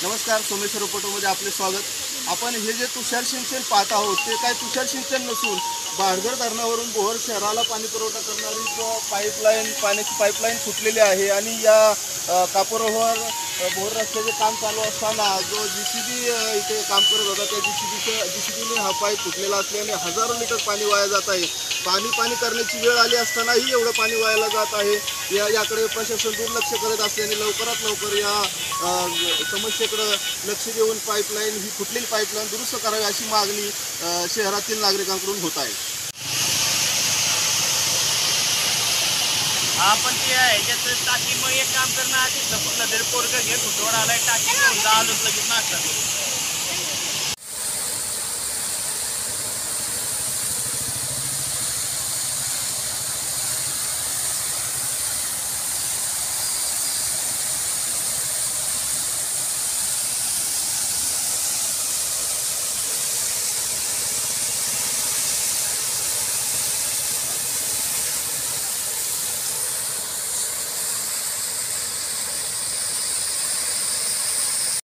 नमस्कार, सोमेश्वर रिपोर्टरमध्ये आपले स्वागत. आपण हे जे तुषार सिंचन पाहत आहोत ते काय तुषार सिंचन नसून बारघर धरणावरून बोहर शहराला पाणी पुरवठा करणारी पाईपलाईन, पाण्याची पाईपलाईन फुटलेली आहे आणि या कापूरहोर बोहर रस्त्याचे काम चालू असताना जो JCB इथे काम करत होता त्या JCBने हा पाईप फुटलेला असल्याने हजारो लिटर पाणी वाया जात आहे. पाणी करण्याची वेळ आली असतानाही एवढं पाणी वायाला जात आहे. याकडे प्रशासन दुर्लक्ष करत असल्याने लवकरात लवकर या समस्येकडे लक्ष देऊन पाईपलाईन ही फुटलेली पाईपलाईन दुरुस्त करावी अशी मागणी शहरातील नागरिकांकडून होत आहे. आपण ते ह्याच्यात टाकी मग एक काम करणं आधी कुठलं तरी पोरगं घे कुठवर आलाय टाकी घेऊन आलोच लगेच नाश्ता करू.